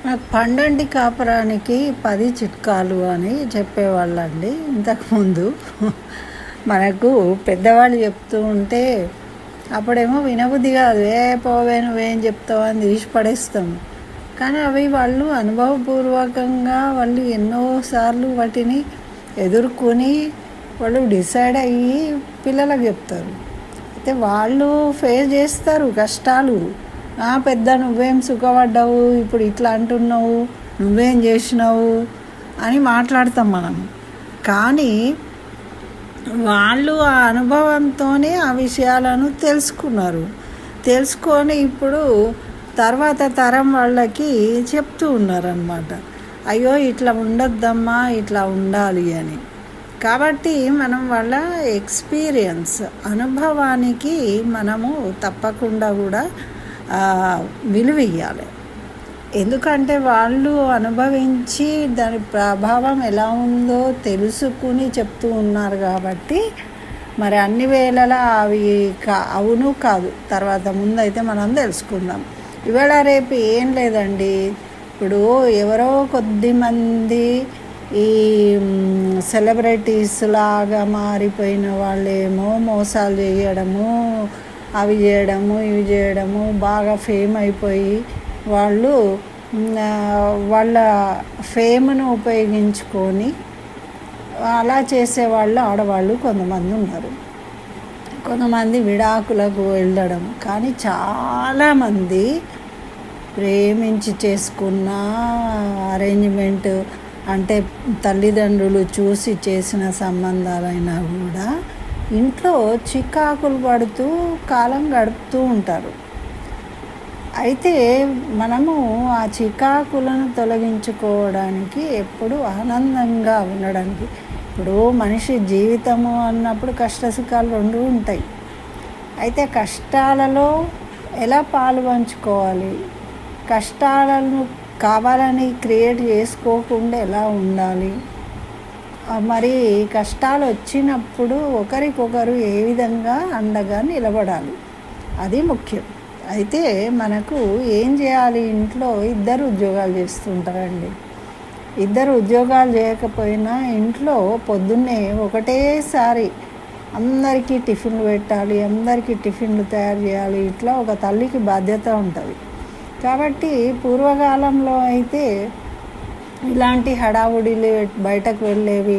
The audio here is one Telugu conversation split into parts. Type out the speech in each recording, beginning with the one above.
నాకు పండంటి కాపురానికి 10 చిట్కాలు అని చెప్పేవాళ్ళండి ఇంతకుముందు. మనకు పెద్దవాళ్ళు చెప్తూ ఉంటే అప్పుడేమో వినబుద్ధి కాదు, పోవే నువ్వేం చెప్తావు అని తీసి పడేస్తాం. కానీ అవి వాళ్ళు అనుభవపూర్వకంగా వాళ్ళు ఎన్నోసార్లు వాటిని ఎదుర్కొని వాళ్ళు డిసైడ్ అయ్యి పిల్లలకు చెప్తారు. అయితే వాళ్ళు ఫేస్ చేస్తారు కష్టాలు. పెద్ద నువ్వేం సుఖపడ్డావు, ఇప్పుడు ఇట్లా అంటున్నావు, నువ్వేం చేసినావు అని మాట్లాడతాం మనం. కానీ వాళ్ళు ఆ అనుభవంతోనే ఆ విషయాలను తెలుసుకొని ఇప్పుడు తర్వాత తరం వాళ్ళకి చెప్తూ ఉన్నారన్నమాట. అయ్యో ఇట్లా ఉండొద్దమ్మా, ఇట్లా ఉండాలి అని. కాబట్టి మనం వాళ్ళ ఎక్స్పీరియన్స్ అనుభవానికి మనము తప్పకుండా కూడా విలువ ఇవ్వాలి. ఎందుకంటే వాళ్ళు అనుభవించి దాని ప్రభావం ఎలా ఉందో తెలుసుకుని చెప్తూ ఉన్నారు కాబట్టి మరి అన్ని వేళలా అవి అవును కాదు తర్వాత ముందైతే మనం తెలుసుకుందాం. ఇవాళ రేపు ఏం లేదండి, ఇప్పుడు ఎవరో కొద్దిమంది ఈ సెలబ్రిటీస్ లాగా మారిపోయిన వాళ్ళేమో మోసాలు చేయడము, అవి చేయడము, ఇవి చేయడము, బాగా ఫేమ్ అయిపోయి వాళ్ళు వాళ్ళ ఫేమ్ను ఉపయోగించుకొని అలా చేసేవాళ్ళు ఆడవాళ్ళు కొంతమంది ఉన్నారు. కొంతమంది విడాకులకు వెళ్ళడం. కానీ చాలామంది ప్రేమించి చేసుకున్న అరేంజ్మెంట్ అంటే తల్లిదండ్రులు చూసి చేసిన సంబంధాలైనా కూడా ఇంట్లో చికాకులు పడుతూ కాలం గడుపుతూ ఉంటారు. అయితే మనము ఆ చికాకులను తొలగించుకోవడానికి ఎప్పుడు ఆనందంగా ఉండడానికి, ఇప్పుడు మనిషి జీవితము అన్నప్పుడు కష్టసుఖాలు రెండు ఉంటాయి. అయితే కష్టాలలో ఎలా పాలు పంచుకోవాలి, కష్టాలను కావాలని క్రియేట్ చేసుకోకుండా ఎలా ఉండాలి, మరి కష్టాలు వచ్చినప్పుడు ఒకరికొకరు ఏ విధంగా అండగా నిలబడాలి, అది ముఖ్యం. అయితే మనకు ఏం చేయాలి, ఇంట్లో ఇద్దరు ఉద్యోగాలు చేస్తుంటారండి. ఇద్దరు ఉద్యోగాలు చేయకపోయినా ఇంట్లో పొద్దున్నే ఒకటేసారి అందరికీ టిఫిన్లు పెట్టాలి, అందరికీ టిఫిన్లు తయారు చేయాలి. ఇట్లా ఒక తల్లికి బాధ్యత ఉంటుంది. కాబట్టి పూర్వకాలంలో అయితే ఇలాంటి హడావుడిలు బయటకు వెళ్ళేవి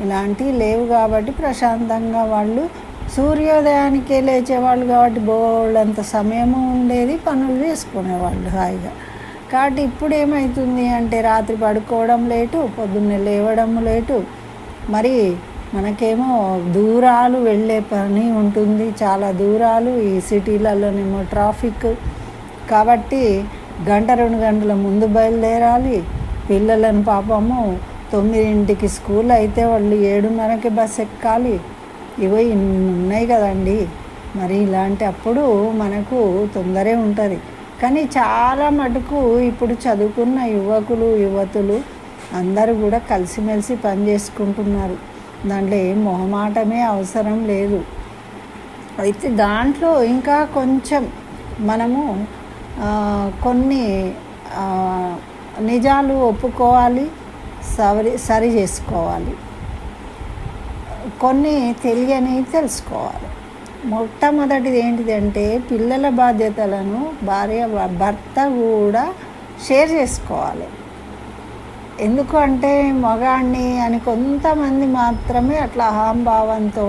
ఇలాంటివి లేవు కాబట్టి ప్రశాంతంగా వాళ్ళు సూర్యోదయానికే లేచేవాళ్ళు కాబట్టి బోళ్ళంత సమయము ఉండేది, పనులు చేసుకునేవాళ్ళు హాయిగా. కాబట్టి ఇప్పుడు ఏమవుతుంది అంటే రాత్రి పడుకోవడం లేటు, పొద్దున్నే లేవడం లేటు. మరి మనకేమో దూరాలు వెళ్ళే పని ఉంటుంది, చాలా దూరాలు. ఈ సిటీలలోనేమో ట్రాఫిక్ కాబట్టి 1-2 గంటల ముందు బయలుదేరాలి. పిల్లలను పాపము 9ంటికి స్కూల్ అయితే వాళ్ళు 7:30కి బస్ ఎక్కాలి. ఇవో ఇన్ని ఉన్నాయి కదండి. మరి ఇలాంటి అప్పుడు మనకు తొందరే ఉంటుంది. కానీ చాలా మటుకు ఇప్పుడు చదువుకున్న యువకులు యువతులు అందరూ కూడా కలిసిమెలిసి పని చేసుకుంటున్నారు. దాంట్లో ఏం మొహమాటమే అవసరం లేదు. అయితే దాంట్లో ఇంకా కొంచెం మనము కొన్ని నిజాలు ఒప్పుకోవాలి, సరి చేసుకోవాలి, కొన్ని తెలియని తెలుసుకోవాలి. మొట్టమొదటిది ఏంటిదంటే పిల్లల బాధ్యతలను భర్త కూడా షేర్ చేసుకోవాలి. ఎందుకంటే మగాడిని అని కొంతమంది మాత్రమే అట్లా అహంభావంతో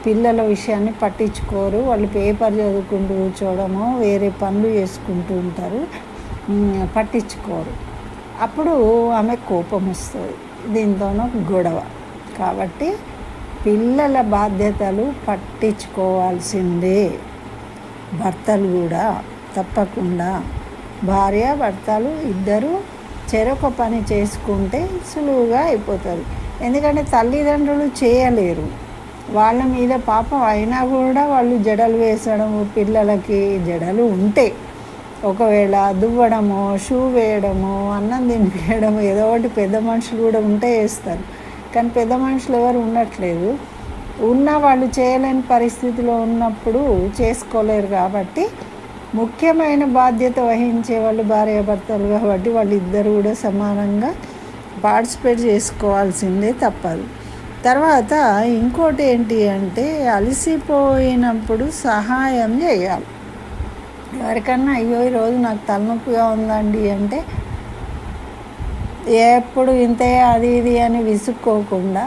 పిల్లల విషయాన్ని పట్టించుకోరు. వాళ్ళు పేపర్ చదువుకుంటూ కూర్చోవడమో వేరే పనులు చేసుకుంటూ ఉంటారు, పట్టించుకోరు. అప్పుడు ఆమె కోపం వస్తుంది, దీంతోనో గొడవ. కాబట్టి పిల్లల బాధ్యతలు పట్టించుకోవాల్సిందే భర్తలు కూడా తప్పకుండా. భార్య భర్తలు ఇద్దరు చెరొక పని చేసుకుంటే సులువుగా అయిపోతుంది. ఎందుకంటే తల్లిదండ్రులు చేయలేరు, వాళ్ళ మీద పాపం అయినా కూడా వాళ్ళు జడలు వేసడము, పిల్లలకి జడలు ఉంటే ఒకవేళ దువ్వడమో, షూ వేయడమో, అన్నం తినిపించడము, ఏదో ఒకటి పెద్ద మనుషులు కూడా ఉంటే వేస్తారు. కానీ పెద్ద మనుషులు ఎవరు ఉండట్లేదు. ఉన్న వాళ్ళు చేయలేని పరిస్థితిలో ఉన్నప్పుడు చేసుకోలేరు. కాబట్టి ముఖ్యమైన బాధ్యత వహించే వాళ్ళు భార్యాభర్తలు కాబట్టి వాళ్ళిద్దరు కూడా సమానంగా పార్టిసిపేట్ చేసుకోవాల్సిందే, తప్పదు. తర్వాత ఇంకోటి ఏంటి అంటే అలసిపోయినప్పుడు సహాయం చేయాలి. ఎవరికన్నా అయ్యో ఈరోజు నాకు తలనొప్పిగా ఉందండి అంటే ఎప్పుడు ఇంతే అది ఇది అని విసుక్కోకుండా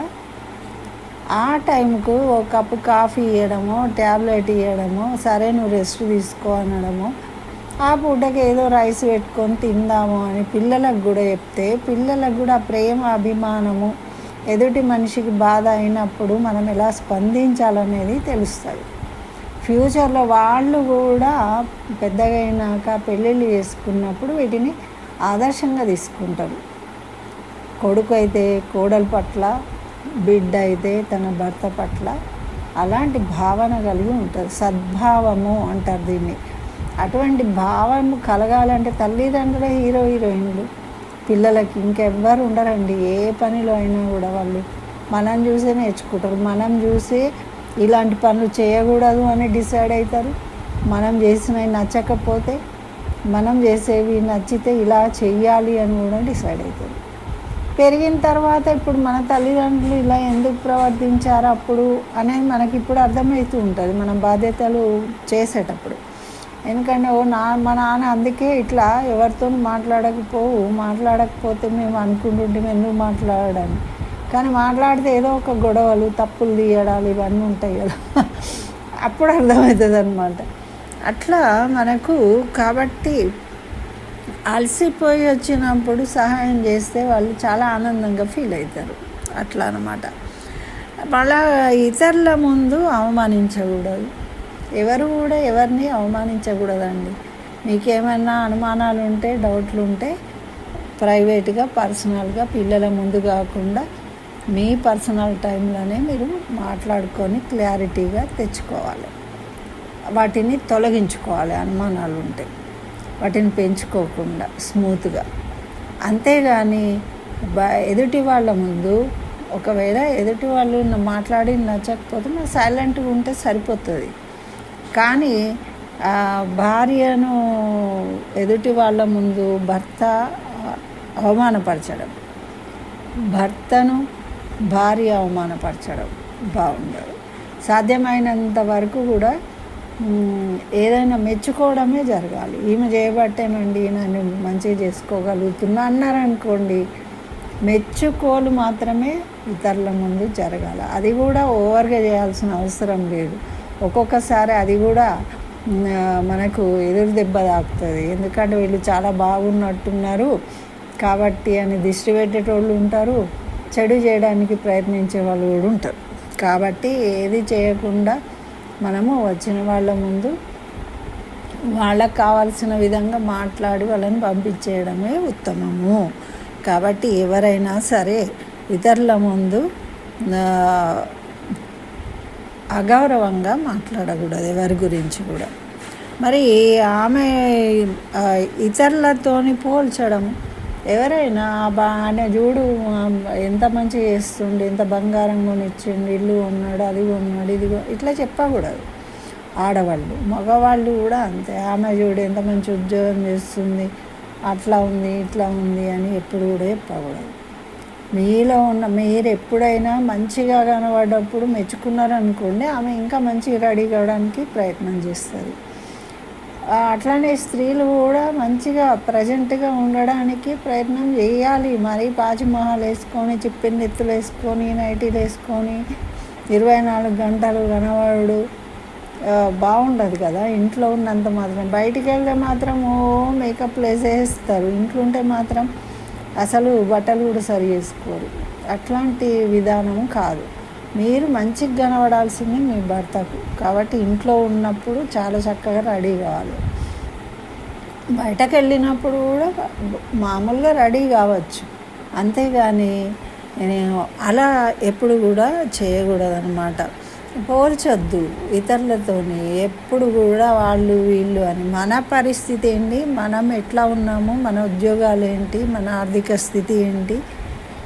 ఆ టైంకు ఒక కప్పు కాఫీ ఇవ్వడమో, ట్యాబ్లెట్ ఇవ్వడమో, సరే నువ్వు రెస్ట్ తీసుకో అనడమో, ఆ పూటకి ఏదో రైస్ పెట్టుకొని తిందాము అని పిల్లలకు కూడా చెప్తే పిల్లలకు కూడా ప్రేమ అభిమానము ఎదుటి మనిషికి బాధ అయినప్పుడు మనం ఎలా స్పందించాలనేది తెలుస్తుంది. ఫ్యూచర్లో వాళ్ళు కూడా పెద్దగా అయినాక పెళ్ళిళ్ళు చేసుకున్నప్పుడు వీటిని ఆదర్శంగా తీసుకుంటారు. కొడుకు అయితే కోడల పట్ల, బిడ్డ అయితే తన భర్త పట్ల అలాంటి భావన కలిగి ఉంటుంది. సద్భావము అంటారు దీన్ని. అటువంటి భావము కలగాలంటే తల్లిదండ్రులే హీరోయిన్లు. పిల్లలకి ఇంకెవ్వరు ఉండరండి. ఏ పనిలో అయినా కూడా వాళ్ళు మనం చూసే నేర్చుకుంటారు. మనం చూసి ఇలాంటి పనులు చేయకూడదు అని డిసైడ్ అవుతారు. మనం చేసినవి నచ్చకపోతే, మనం చేసేవి నచ్చితే ఇలా చెయ్యాలి అని కూడా డిసైడ్ అవుతారు. పెరిగిన తర్వాత ఇప్పుడు మన తల్లిదండ్రులు ఇలా ఎందుకు ప్రవర్తించారు అప్పుడు అనేది మనకి ఇప్పుడు అర్థమవుతూ ఉంటుంది మనం బాధ్యతలు చేసేటప్పుడు. ఎందుకంటే మా నాన్న అందుకే ఇట్లా ఎవరితో మాట్లాడకపోతే మేము అనుకుంటుంటే ఎందుకు మాట్లాడని, కానీ మాట్లాడితే ఏదో ఒక గొడవలు, తప్పులు తీయడాలు ఇవన్నీ ఉంటాయి కదా, అప్పుడు అర్థమవుతుంది అన్నమాట. అట్లా మనకు కాబట్టి అలసిపోయి వచ్చినప్పుడు సహాయం చేస్తే వాళ్ళు చాలా ఆనందంగా ఫీల్ అవుతారు. అట్లా అన్నమాట. మళ్ళా ఇతరుల ముందు అవమానించకూడదు. ఎవరు కూడా ఎవరిని అవమానించకూడదండి. మీకేమైనా అనుమానాలు ఉంటే, డౌట్లు ఉంటే ప్రైవేట్గా, పర్సనల్గా, పిల్లల ముందు కాకుండా మీ పర్సనల్ టైంలోనే మీరు మాట్లాడుకొని క్లారిటీగా తెచ్చుకోవాలి. వాటిని తొలగించుకోవాలి. అనుమానాలు ఉంటే వాటిని పెంచుకోకుండా స్మూత్గా. అంతేగాని ఎదుటి వాళ్ళ ముందు ఒకవేళ ఎదుటి వాళ్ళు మాట్లాడి నచ్చకపోతే మనం సైలెంట్గా ఉంటే సరిపోతుంది. కానీ భార్యను ఎదుటి వాళ్ళ ముందు భర్త అవమానపరచడం, భర్తను భార్య అవమానపరచడం బాగుండదు. సాధ్యమైనంత వరకు కూడా ఏదైనా మెచ్చుకోవడమే జరగాలి. ఈమె చేయబట్టేనండి నన్ను మంచిగా చేసుకోగలుగుతున్నా అన్నారనుకోండి, మెచ్చుకోలు మాత్రమే ఇతరుల ముందు జరగాలి. అది కూడా ఓవర్గా చేయాల్సిన అవసరం లేదు. ఒక్కొక్కసారి అది కూడా మనకు ఎదురు దెబ్బ తాకుతుంది. ఎందుకంటే వీళ్ళు చాలా బాగున్నట్టున్నారు కాబట్టి అని దిష్టి పెట్టేటోళ్ళు ఉంటారు, చెడు చేయడానికి ప్రయత్నించే వాళ్ళు కూడా ఉంటారు. కాబట్టి ఏది చేయకుండా మనము వచ్చిన వాళ్ళ ముందు వాళ్ళకు కావాల్సిన విధంగా మాట్లాడి వాళ్ళని పంపించేయడమే ఉత్తమము. కాబట్టి ఎవరైనా సరే ఇతరుల ముందు అగౌరవంగా మాట్లాడకూడదు ఎవరి గురించి కూడా. మరి ఆమె ఇతరులతోని పోల్చడం, ఎవరైనా ఆయన చూడు ఎంత మంచిగా చేస్తుండు, ఎంత బంగారం కొనిచ్చిండు, ఇల్లు ఉన్నాడు, అది ఉన్నాడు, ఇది ఇట్లా చెప్పకూడదు. ఆడవాళ్ళు, మగవాళ్ళు కూడా అంతే. ఆమె చూడు ఎంత మంచి ఉద్యోగం చేస్తుంది, అట్లా ఉంది, ఇట్లా ఉంది అని ఎప్పుడు కూడా చెప్పకూడదు. మీరు ఎప్పుడైనా మంచిగా కనబడ్డప్పుడు మెచ్చుకున్నారనుకోండి, ఆమె ఇంకా మంచిగా రెడీ కావడానికి ప్రయత్నం చేస్తుంది. అట్లానే స్త్రీలు కూడా మంచిగా ప్రజెంట్గా ఉండడానికి ప్రయత్నం చేయాలి. మరి పాచిమొహాలు వేసుకొని, చిప్పిన ఎత్తులు వేసుకొని, నైటీలు వేసుకొని 24 గంటలు కనబడు బాగుండదు కదా. ఇంట్లో ఉన్నంత మాత్రం, బయటికి వెళ్తే మాత్రం మేకప్లు వేసేస్తారు, ఇంట్లో ఉంటే మాత్రం అసలు బట్టలు కూడా సరి చేసుకోరు. అట్లాంటి విధానం కాదు. మీరు మంచిగా కనబడాల్సింది మీ భర్తకు. కాబట్టి ఇంట్లో ఉన్నప్పుడు చాలా చక్కగా రెడీ కావాలి. బయటకు వెళ్ళినప్పుడు కూడా మామూలుగా రెడీ కావచ్చు, అంతేగాని అలా ఎప్పుడు కూడా చేయకూడదు అన్నమాట. పోల్చొద్దు ఇతరులతోని ఎప్పుడు కూడా వాళ్ళు వీళ్ళు అని. మన పరిస్థితి ఏంటి, మనం ఎట్లా ఉన్నాము, మన ఉద్యోగాలు ఏంటి, మన ఆర్థిక స్థితి ఏంటి,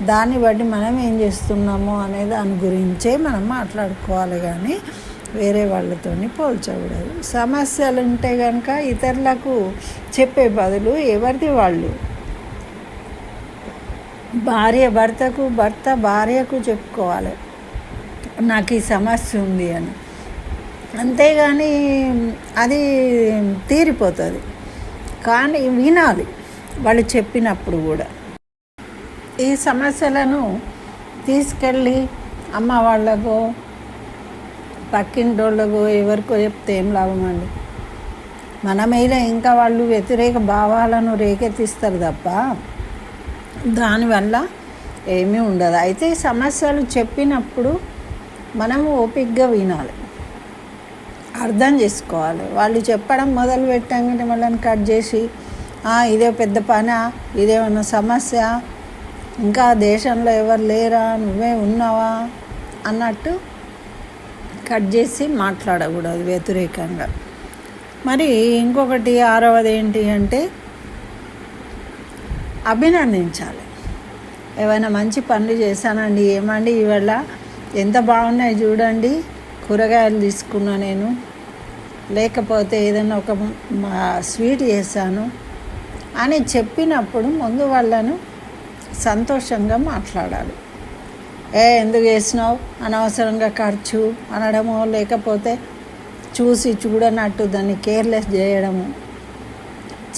దాన్ని బట్టి మనం ఏం చేస్తున్నామో అనే దాని గురించే మనం మాట్లాడుకోవాలి. కానీ వేరే వాళ్ళతోని పోల్చకూడదు. సమస్యలు ఉంటే కనుక ఇతరులకు చెప్పే బదులు ఎవరిది వాళ్ళు, భార్య భర్తకు, భర్త భార్యకు చెప్పుకోవాలి నాకు ఈ సమస్య ఉంది అని. అంతేగాని అది తీరిపోతుంది. కానీ వినాలి వాళ్ళు చెప్పినప్పుడు కూడా. ఈ సమస్యలను తీసుకెళ్ళి అమ్మ వాళ్ళకో పక్కింటోళ్ళకో ఎవరికో చెప్తే ఏం లాభం అండి? మన మీద ఇంకా వాళ్ళు వ్యతిరేక భావాలను రేకెత్తిస్తారు తప్ప దానివల్ల ఏమీ ఉండదు. అయితే ఈ సమస్యలు చెప్పినప్పుడు మనము ఓపికగా వినాలి, అర్థం చేసుకోవాలి. వాళ్ళు చెప్పడం మొదలు పెట్టాలంటే వాళ్ళని కట్ చేసి ఇదే పెద్ద పనా, ఇదేమన్నా సమస్య, ఇంకా దేశంలో ఎవరు లేరా, నువ్వే ఉన్నావా అన్నట్టు కట్ చేసి మాట్లాడకూడదు వ్యతిరేకంగా. మరి ఇంకొకటి 6వది ఏంటి అంటే అభినందించాలి. ఏమైనా మంచి పనులు చేశానండి, ఏమండి ఇవాళ ఎంత బాగున్నాయి చూడండి, కూరగాయలు తీసుకున్నా నేను, లేకపోతే ఏదైనా ఒక స్వీట్ చేశాను అని చెప్పినప్పుడు ముందు వాళ్ళను సంతోషంగా మాట్లాడాలి. ఎందుకు చేసినావు, అనవసరంగా ఖర్చు అనడమో, లేకపోతే చూసి చూడనట్టు దాన్ని కేర్లెస్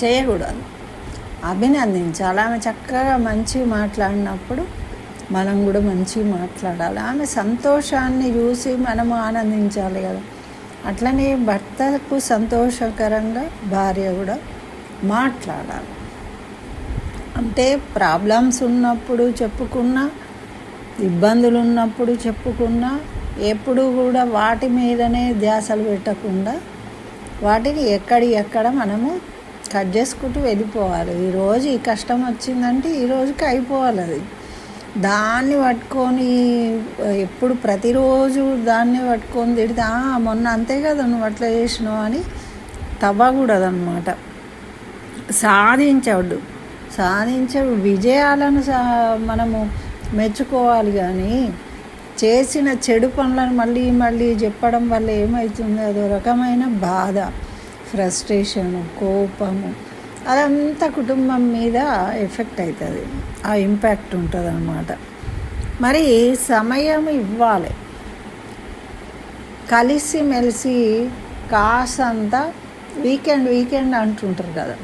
చేయకూడదు. అభినందించాలి. ఆమె చక్కగా మంచి మాట్లాడినప్పుడు మనం కూడా మంచి మాట్లాడాలి. ఆమె సంతోషాన్ని చూసి మనము ఆనందించాలి కదా. అట్లనే భర్తకు సంతోషకరంగా భార్య కూడా మాట్లాడాలి. అంటే ప్రాబ్లమ్స్ ఉన్నప్పుడు చెప్పుకున్నా, ఇబ్బందులు ఉన్నప్పుడు చెప్పుకున్నా, ఎప్పుడు కూడా వాటి మీదనే ధ్యాసలు పెట్టకుండా వాటిని ఎక్కడ మనము కట్ చేసుకుంటూ వెళ్ళిపోవాలి. ఈరోజు ఈ కష్టం వచ్చిందంటే ఈరోజుకి అయిపోవాలి. అది దాన్ని పట్టుకొని ఎప్పుడు ప్రతిరోజు దాన్ని పట్టుకొని తిడితే మొన్న అంతే కదా నువ్వు అట్లా చేసినావు అని తవ్వకూడదన్నమాట. సాధించే విజయాలను మనము మెచ్చుకోవాలి. కానీ చేసిన చెడు పనులను మళ్ళీ చెప్పడం వల్ల ఏమవుతుంది, అదో రకమైన బాధ, ఫ్రస్ట్రేషను, కోపము, అదంతా కుటుంబం మీద ఎఫెక్ట్ అవుతుంది, ఆ ఇంపాక్ట్ ఉంటుంది అన్నమాట. మరి సమయం ఇవ్వాలి, కలిసి మెలిసి కాసంత వీకెండ్ అంటుంటారు కదా,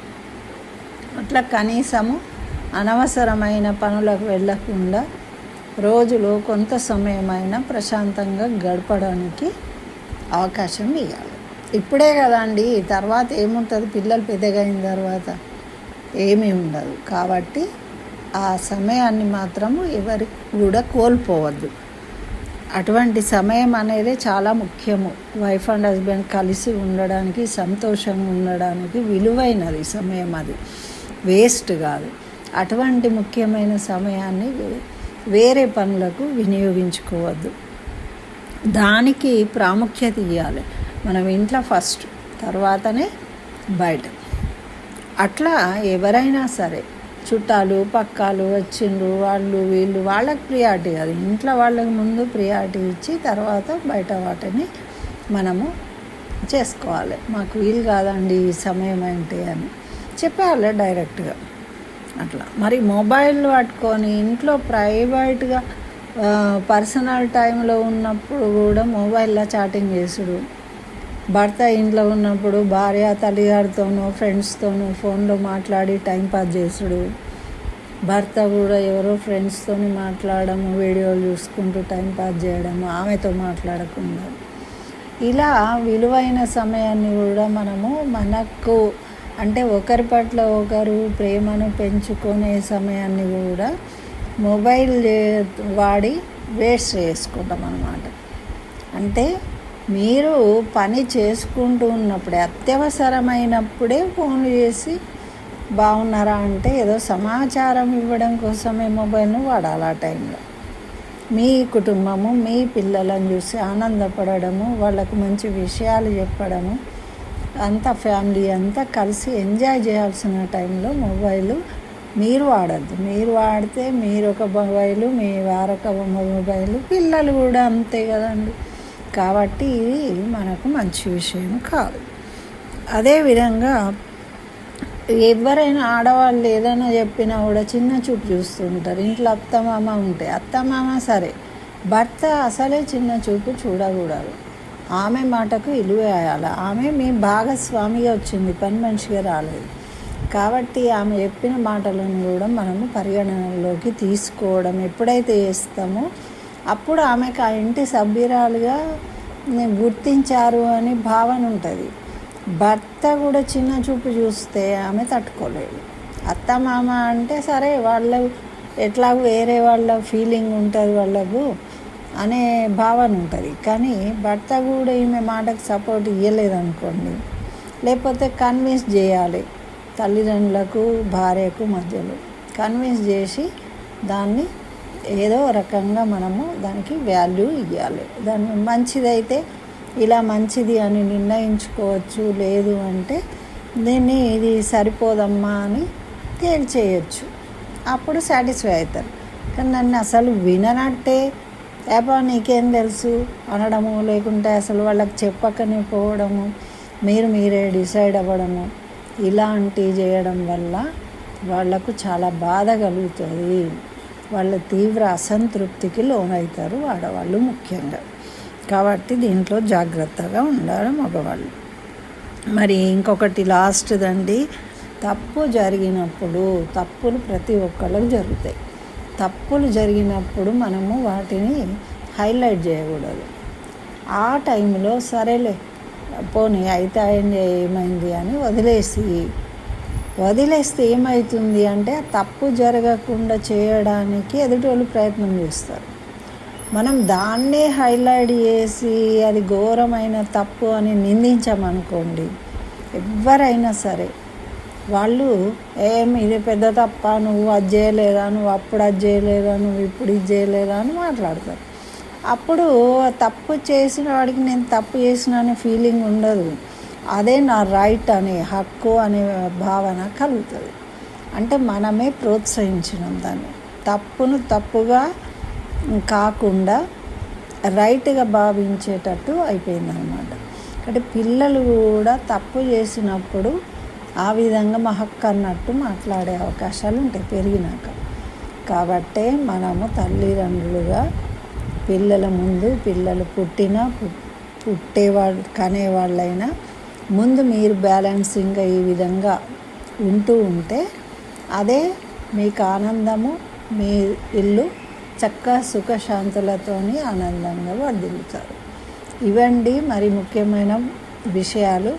అట్లా కనీసము అనవసరమైన పనులకు వెళ్ళకుండా రోజులో కొంత సమయమైనా ప్రశాంతంగా గడపడానికి అవకాశం ఇవ్వాలి. ఇప్పుడే కదండి, తర్వాత ఏముంటుంది, పిల్లలు పెద్దగా అయిన తర్వాత ఏమీ ఉండదు. కాబట్టి ఆ సమయాన్ని మాత్రము ఎవరికి కూడా కోల్పోవద్దు. అటువంటి సమయం అనేది చాలా ముఖ్యము. వైఫ్ అండ్ హస్బెండ్ కలిసి ఉండడానికి, సంతోషంగా ఉండడానికి విలువైనది సమయం, అది వేస్ట్ కాదు. అటువంటి ముఖ్యమైన సమయాన్ని వేరే పనులకు వినియోగించుకోవద్దు, దానికి ప్రాముఖ్యత ఇవ్వాలి. మనం ఇంట్లో ఫస్ట్, తర్వాతనే బయట. అట్లా ఎవరైనా సరే, చుట్టాలు పక్కాలు వచ్చిండ్రు, వాళ్ళు వీళ్ళు, వాళ్ళకి ప్రియారిటీ కాదు, ఇంట్లో వాళ్ళకి ముందు ప్రియారిటీ ఇచ్చి తర్వాత బయట వాటిని మనము చేసుకోవాలి. మాకు వీలు కాదండి ఈ సమయం అంటే అని చెప్పాలి డైరెక్ట్గా. అట్లా మరి మొబైల్ పట్టుకొని ఇంట్లో ప్రైవేట్గా పర్సనల్ టైంలో ఉన్నప్పుడు కూడా మొబైల్లో చాటింగ్ చేసుడు, భర్త ఇంట్లో ఉన్నప్పుడు భార్య తల్లిగారితోనూ ఫ్రెండ్స్తోనూ ఫోన్లో మాట్లాడి టైంపాస్ చేసుడు, భర్త కూడా ఎవరో ఫ్రెండ్స్తో మాట్లాడము, వీడియోలు చూసుకుంటూ టైంపాస్ చేయడము, ఆమెతో మాట్లాడకుండా, ఇలా విలువైన సమయాన్ని కూడా మనము మనకు అంటే ఒకరి పట్ల ఒకరు ప్రేమను పెంచుకునే సమయాన్ని కూడా మొబైల్ వాడి వేస్ట్ చేసుకుంటాం అన్నమాట. అంటే మీరు పని చేసుకుంటూ ఉన్నప్పుడే, అత్యవసరమైనప్పుడే ఫోన్ చేసి బాగున్నారా అంటే ఏదో సమాచారం ఇవ్వడం కోసమే మొబైల్ను వాడాలి. ఆ టైంలో మీ కుటుంబము, మీ పిల్లలను చూసి ఆనందపడము, వాళ్ళకు మంచి విషయాలు చెప్పడము, అంతా ఫ్యామిలీ అంతా కలిసి ఎంజాయ్ చేయాల్సిన టైంలో మొబైల్ మీరు వాడద్దు. మీరు వాడితే మీరు ఒక మొబైలు, మీ వారొక మొబైలు, పిల్లలు కూడా అంతే కదండి. కాబట్టి ఇది మనకు మంచి విషయం కాదు. అదేవిధంగా ఎవరైనా ఆడవాళ్ళు ఏదైనా చెప్పినా కూడా చిన్న చూపు చూస్తుంటారు. ఇంట్లో అత్తమామ ఉంటే అత్తమామ సరే, భర్త అసలే చిన్న చూపు చూడకూడదు. ఆమె మాటకు విలువ వేయాలి. ఆమె మీ భాగస్వామిగా వచ్చింది, పని మనిషిగా రాలేదు. కాబట్టి ఆమె చెప్పిన మాటలను కూడా మనము పరిగణనలోకి తీసుకోవడం ఎప్పుడైతే చేస్తామో అప్పుడు ఆమెకు ఆ ఇంటి సభ్యురాలుగా గుర్తించారు అని భావన ఉంటుంది. భర్త కూడా చిన్న చూపు చూస్తే ఆమె తట్టుకోలేదు. అత్తమామ అంటే సరే, వాళ్ళు ఎట్లాగో వేరే వాళ్ళ ఫీలింగ్ ఉంటుంది వాళ్ళకు అనే భావన ఉంటుంది. కానీ భర్త కూడా ఈమె మాటకు సపోర్ట్ ఇవ్వలేదనుకోండి, లేకపోతే కన్విన్స్ చేయాలి. తల్లిదండ్రులకు భార్యకు మధ్యలో కన్విన్స్ చేసి దాన్ని ఏదో రకంగా మనము దానికి వాల్యూ ఇవ్వాలి. దాన్ని మంచిదైతే ఇలా మంచిది అని నిర్ణయించుకోవచ్చు, లేదు అంటే దీన్ని ఇది సరిపోదమ్మా అని తేల్చేయచ్చు. అప్పుడు సాటిస్ఫై అవుతారు. కానీ నన్ను అసలు విననట్టే ఏపా నీకేం తెలుసు అనడము, లేకుంటే అసలు వాళ్ళకి చెప్పకనే పోవడము, మీరే డిసైడ్ అవ్వడము, ఇలాంటివి చేయడం వల్ల వాళ్లకు చాలా బాధ కలుగుతుంది. వాళ్ళ తీవ్ర అసంతృప్తికి లోనవుతారు ఆడవాళ్ళు ముఖ్యంగా. కాబట్టి దీంట్లో జాగ్రత్తగా ఉండాలి మగవాళ్ళు. మరి ఇంకొకటి లాస్ట్దండి, తప్పు జరిగినప్పుడు, తప్పులు ప్రతి ఒక్కళ్ళకి జరుగుతాయి. తప్పులు జరిగినప్పుడు మనము వాటిని హైలైట్ చేయకూడదు. ఆ టైంలో సరేలే పోనీ అయితే ఏమైంది అని వదిలేస్తే ఏమవుతుంది అంటే ఆ తప్పు జరగకుండా చేయడానికి ఎదుటోళ్ళు ప్రయత్నం చేస్తారు. మనం దాన్నే హైలైట్ చేసి అది ఘోరమైన తప్పు అని నిందించామనుకోండి, ఎవరైనా సరే వాళ్ళు ఇది పెద్ద తప్ప, నువ్వు అది చేయలేదా, నువ్వు అప్పుడు అది చేయలేదా, నువ్వు ఇప్పుడు ఇది చేయలేదా అని మాట్లాడతారు. అప్పుడు తప్పు చేసిన వాడికి నేను తప్పు చేసిన అనే ఫీలింగ్ ఉండదు. అదే నా రైట్ అనే హక్కు అనే భావన కలుగుతుంది. అంటే మనమే ప్రోత్సహించినాం దాన్ని. తప్పును తప్పుగా కాకుండా రైట్గా భావించేటట్టు అయిపోయిందనమాట. అంటే పిల్లలు కూడా తప్పు చేసినప్పుడు ఆ విధంగా మా హక్కు అన్నట్టు మాట్లాడే అవకాశాలు ఉంటాయి పెరిగినాక. కాబట్టే మనము తల్లిదండ్రులుగా పిల్లల ముందు, పిల్లలు పుట్టేవాళ్ళు కనేవాళ్ళైనా ముందు మీరు బ్యాలెన్సింగ్గా ఈ విధంగా ఉంటే అదే మీకు ఆనందము, మీ ఇల్లు చక్కగా సుఖశాంతులతోని ఆనందంగా వర్ధిల్లుతారు. ఇవండి మరి ముఖ్యమైన విషయాలు.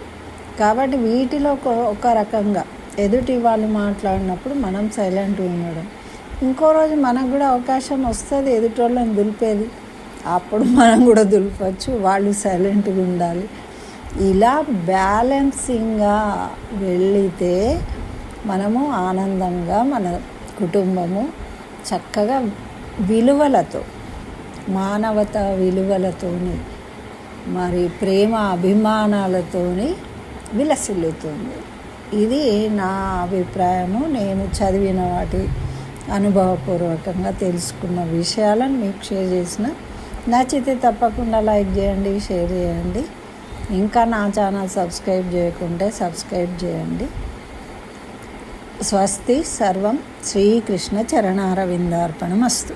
కాబట్టి వీటిలో ఒక రకంగా ఎదుటి వాళ్ళు మాట్లాడినప్పుడు మనం సైలెంట్గా ఉండడం. ఇంకో రోజు మనకు కూడా అవకాశం వస్తుంది ఎదుటి వాళ్ళని దులిపేది, అప్పుడు మనం కూడా దులిపచ్చు. వాళ్ళు సైలెంట్గా ఉండాలి. ఇలా బ్యాలెన్సింగ్గా వెళితే మనము ఆనందంగా మన కుటుంబము చక్కగా విలువలతో, మానవత విలువలతోని, మరి ప్రేమ అభిమానాలతోని విలసిల్లుతుంది. ఇది నా అభిప్రాయము. నేను చదివిన వాటి అనుభవపూర్వకంగా తెలుసుకున్న విషయాలను మీకు షేర్ చేసిన. నచ్చితే తప్పకుండా లైక్ చేయండి, షేర్ చేయండి. ఇంకా నా ఛానల్ సబ్స్క్రైబ్ చేయకుంటే సబ్స్క్రైబ్ చేయండి. స్వస్తి. సర్వం శ్రీకృష్ణ చరణారవిందార్పణమస్తు.